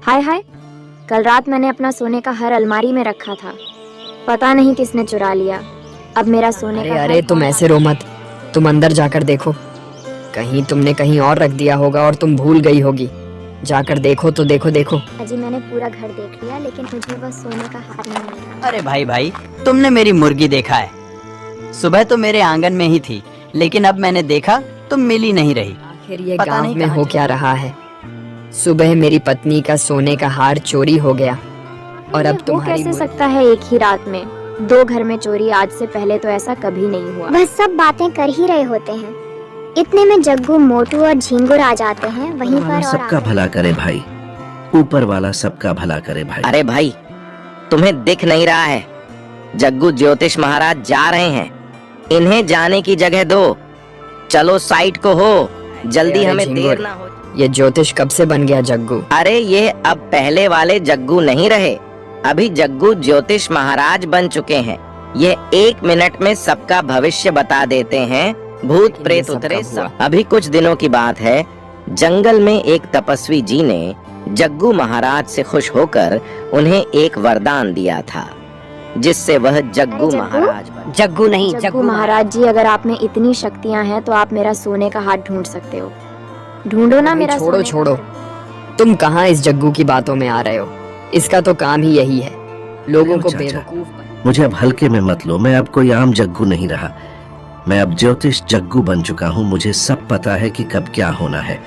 हाय हाय, कल रात मैंने अपना सोने का हार अलमारी में रखा था, पता नहीं किसने चुरा लिया। अब मेरा सोने का अरे तुम ऐसे रो मत, तुम अंदर जाकर देखो, कहीं तुमने कहीं और रख दिया होगा और तुम भूल गई होगी। जाकर देखो तो देखो। अजी मैंने पूरा घर देख लिया लेकिन मुझे बस सोने का हार नहीं मिला। अरे भाई तुमने मेरी मुर्गी देखा है? सुबह तो मेरे आंगन में ही थी, लेकिन अब मैंने देखा तो मिली नहीं रही। आखिर ये गांव में हो क्या रहा है? सुबह मेरी पत्नी का सोने का हार चोरी हो गया और अब तुम्हारी कैसे सकता है एक ही रात में 2 घर में चोरी? आज से पहले तो ऐसा कभी नहीं हुआ। बस सब बातें कर ही रहे होते हैं, इतने में जग्गू, मोटू और झिंगुर आ जाते हैं वहीं पर। और सबका भला करे भाई, ऊपर वाला सबका भला करे भाई। अरे भाई, तुम्हें दिख नहीं रहा है? जग्गू ज्योतिष महाराज जा रहे हैं, इन्हें जाने की जगह दो। चलो साइड को हो, जल्दी हमें देर ना हो। ये ज्योतिष कब से बन गया जग्गू? अरे ये अब पहले वाले जग्गू नहीं रहे, अभी जग्गू ज्योतिष महाराज बन चुके हैं। ये 1 मिनट में सबका भविष्य बता देते हैं, भूत प्रेत उतरे सब। अभी कुछ दिनों की बात है, जंगल में एक तपस्वी जी ने जग्गू महाराज से खुश होकर उन्हें एक वरदान दिया था, जिससे वह जग्गू महाराज बने। जग्गू नहीं, जग्गू महाराज जी, अगर आप में इतनी शक्तियाँ हैं तो आप मेरा सोने का हार ढूंढ सकते हो। ढूंढो ना मेरा सोने का छोड़ो, तुम कहाँ इस जग्गू की बातों में आ रहे हो? इसका तो काम ही यही है, लोगों को बेवकूफ। मुझे अब हल्के में मत लो, मैं अब कोई आम जग्गू नहीं रहा, मैं अब ज्योतिष जग्गू बन चुका हूँ। मुझे सब पता है कि कब क्या होना है।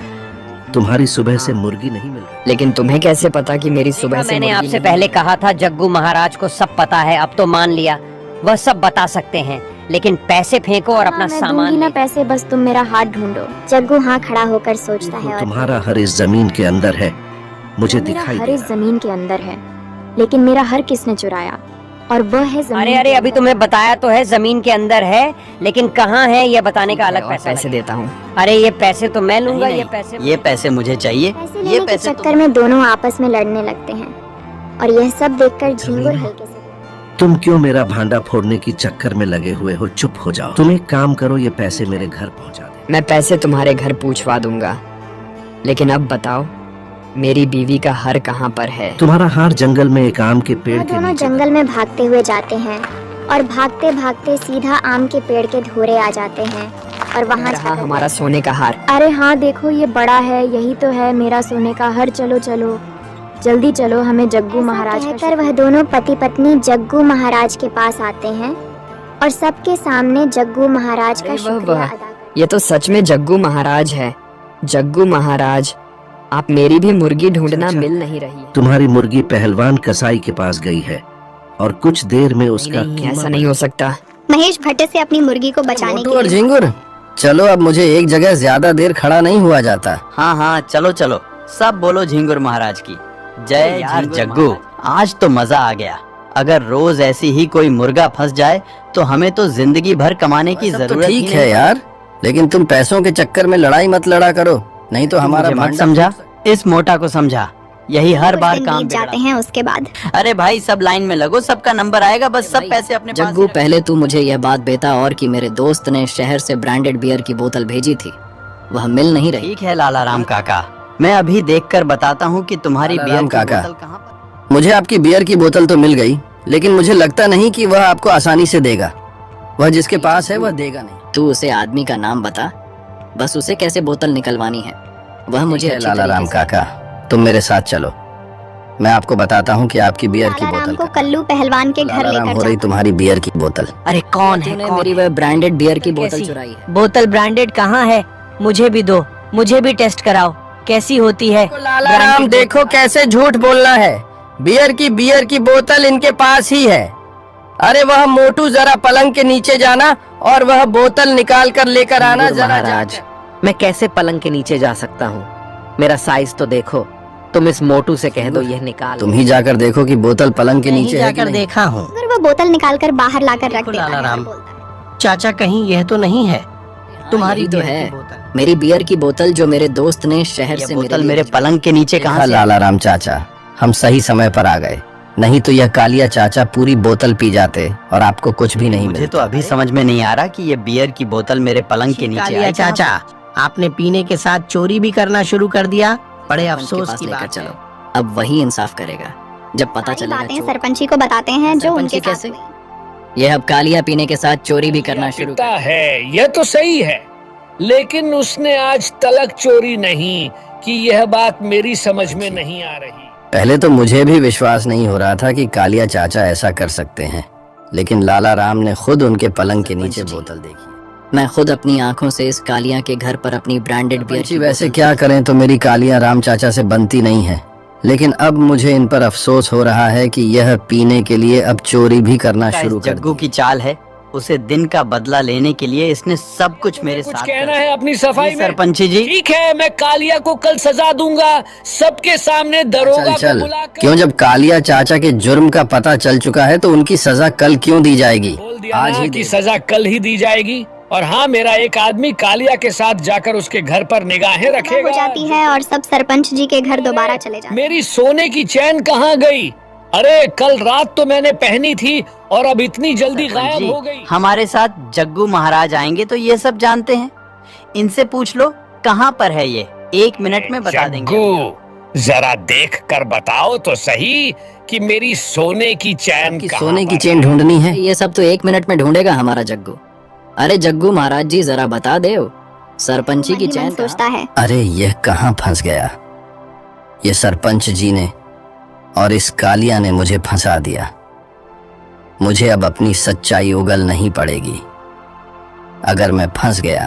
तुम्हारी सुबह से मुर्गी नहीं मिल रही। लेकिन तुम्हें कैसे पता कि मेरी सुबह से? मैंने आपसे पहले कहा था जग्गू महाराज को सब पता है, अब तो मान लिया वह सब बता सकते हैं, लेकिन पैसे फेंको और अपना मैं सामान दूंगी ना पैसे, बस तुम मेरा हाथ ढूंढो। जग्गू हाँ खड़ा होकर सोचता है और तुम्हारा हर इस जमीन के अंदर है, मुझे मेरा दिखाई हर दे इस रहा। जमीन के अंदर है, लेकिन मेरा हर किसने चुराया? और वह है जमीन अरे के अभी अंदर। तुम्हें बताया तो है जमीन के अंदर है, लेकिन कहाँ है ये बताने का अलग पैसा पैसे देता हूँ। अरे ये पैसे तो मैं लूंगा, ये पैसे मुझे चाहिए। पैसे लेने के चक्कर में दोनों आपस में लड़ने लगते हैं और यह सब देखकर झिंगुर हल्के से तुम क्यों मेरा भांडा फोड़ने की चक्कर में लगे हुए हो? चुप हो जाओ। तुम एक काम करो, ये पैसे मेरे घर पहुंचा दे। मैं पैसे तुम्हारे घर पूछवा दूंगा, लेकिन अब बताओ मेरी बीवी का हार कहाँ पर है? तुम्हारा हार जंगल में एक आम के पेड़ वो के दोनों नीचे। जंगल में भागते हुए जाते हैं और भागते भागते सीधा आम के पेड़ के धोरे आ जाते हैं और वहाँ रहा हमारा सोने का हार। अरे हाँ देखो, ये बड़ा है, यही तो है मेरा सोने का हार। चलो चलो जल्दी चलो, हमें जग्गू महाराज का कहकर वह दोनों पति पत्नी जग्गू महाराज के पास आते हैं और सबके सामने जग्गू महाराज का अरे वाह, शुक्रिया वाह। अदा करते ये तो सच में जग्गू महाराज है। जग्गू महाराज, आप मेरी भी मुर्गी ढूंढना अच्छा। मिल नहीं रही। तुम्हारी मुर्गी पहलवान कसाई के पास गई है और कुछ देर में उसका नहीं, ऐसा नहीं हो सकता। महेश भट्ट से अपनी मुर्गी को बचाने मोटू के और लिए झिंगुर, चलो अब मुझे एक जगह ज्यादा देर खड़ा नहीं हुआ जाता। हाँ चलो सब बोलो झिंगुर महाराज की जय। यार जग्गू, आज तो मजा आ गया। अगर रोज ऐसी ही कोई मुर्गा फंस जाए तो हमें तो जिंदगी भर कमाने की सब जरूरत तो ही ठीक नहीं है यार, लेकिन तुम पैसों के चक्कर में लड़ाई मत लड़ा करो, नहीं तो हमारा मुझे मत भांडा समझा, इस मोटा को समझा, यही हर कुछ बार दिन काम बीत जाते बिगड़ा। हैं। उसके बाद अरे भाई सब लाइन में लगो, सबका नंबर आएगा, बस सब पैसे अपने पास जग्गू, पहले तू मुझे यह बात बता और कि मेरे दोस्त ने शहर से ब्रांडेड बियर की बोतल भेजी थी, वह मिल नहीं रही। ठीक है लाला राम काका, मैं अभी देखकर बताता हूँ कि तुम्हारी लाला बियर राम की काका। बोतल कहाँ पर। मुझे आपकी बियर की बोतल तो मिल गई, लेकिन मुझे लगता नहीं कि वह आपको आसानी से देगा। वह जिसके पास है वह देगा नहीं। तू उसे आदमी का नाम बता, बस उसे कैसे बोतल निकलवानी है वह मुझे अच्छी लाला राम तरीके से- काका, तुम मेरे साथ चलो, मैं आपको बताता हूँ कि आपकी बियर की लाला राम बोतल को कल्लू पहलवान के घर लाला राम, लेकर हो रही जाता तुम्हारी बियर की बोतल। अरे कौन है, तूने कौन मेरी है? वह ब्रांडेड बियर की बोतल कैसी? चुराई है। बोतल ब्रांडेड कहाँ है? मुझे भी दो, मुझे भी टेस्ट कराओ, कैसी होती है? लाला राम, देखो कैसे झूठ बोलना है। बियर की बोतल इनके पास ही है। अरे वह मोटू, जरा पलंग के नीचे जाना और वह बोतल निकाल कर लेकर आना। झिंगुर महाराज, मैं कैसे पलंग के नीचे जा सकता हूँ? मेरा साइज तो देखो। तुम इस मोटू से कह दो यह निकाल। तुम ही जाकर देखो कि बोतल पलंग के नीचे है कि जाकर नहीं। देखा हूँ अगर वो बोतल निकालकर बाहर लाकर रख देखो देता लाला है राम, तो बोलता है, चाचा कहीं यह तो नहीं है तुम्हारी यही तो बियर है। की बोतल? मेरी बियर की बोतल जो मेरे दोस्त ने शहर यह से बोतल लिए मेरे भिजवाई। पलंग के नीचे कहाँ से? लाला राम चाचा, हम सही समय पर आ गए, नहीं तो यह कालिया चाचा पूरी बोतल पी जाते और आपको कुछ भी नहीं मुझे मिलता। तो अभी समझ में नहीं आ रहा कि ये बियर की बोतल मेरे पलंग के नीचे आई। चाचा, आपने पीने के साथ चोरी भी करना शुरू कर दिया। बड़े उनके अफसोस पास की लेकर बात चलो। है। अब वही इंसाफ करेगा जब पता सारी चलेगा बातें चोर। सरपंची को बताते हैं जो सरपंची उनके साथ कैसे? हुई। यह अब कालिया पीने के साथ चोरी भी करना शुरू पिता कर। है, यह तो सही है, लेकिन उसने आज तलक चोरी नहीं कि, यह बात मेरी समझ में नहीं आ रही। पहले तो मुझे भी विश्वास नहीं हो रहा था कि कालिया चाचा ऐसा कर सकते हैं, लेकिन लाला राम ने खुद उनके पलंग के नीचे बोतल देखी। मैं खुद अपनी आंखों से इस कालिया के घर पर अपनी ब्रांडेड बियर की वैसे क्या करें तो मेरी कालिया राम चाचा से बनती नहीं है, लेकिन अब मुझे इन पर अफसोस हो रहा है कि यह पीने के लिए अब चोरी भी करना शुरू कर जग्गू की चाल है, उसे दिन का बदला लेने के लिए इसने सब कुछ मेरे कुछ साथ कहना कर है अपनी सफाई जी, में? सरपंची जी। ठीक है, मैं कालिया को कल सजा दूंगा, सबके सामने दरोगा चल को चल, बुलाकर। क्यों जब कालिया चाचा के जुर्म का पता चल चुका है तो उनकी सजा कल क्यों दी जाएगी? बोल दिया आज ना ही कि दे। सजा कल ही दी जाएगी। और हाँ, मेरा एक आदमी कालिया के साथ जाकर उसके घर पर निगाहें रखेगा। हो जाती है और सब सरपंच जी के घर दोबारा चले जाते हैं। मेरी सोने की चैन कहाँ गई? अरे कल रात तो मैंने पहनी थी और अब इतनी जल्दी गायब जी, हो गई। हमारे साथ जग्गू महाराज आएंगे तो ये सब जानते हैं। इनसे पूछ लो कहाँ पर है ये, 1 मिनट में बता देंगे। जग्गू, जरा देख कर बताओ तो सही कि मेरी सोने की चैन कि कहाँ सोने की पर चेन ढूंढनी है, ये सब तो 1 मिनट में ढूंढेगा हमारा जग्गू। अरे जग्गू महाराज जी जरा बता दे, सरपंची की मन ही चैन मन सोचता है। अरे यह कहाँ फंस गया? ये सरपंच जी ने और इस कालिया ने मुझे फंसा दिया। मुझे अब अपनी सच्चाई उगल नहीं पड़ेगी। अगर मैं फंस गया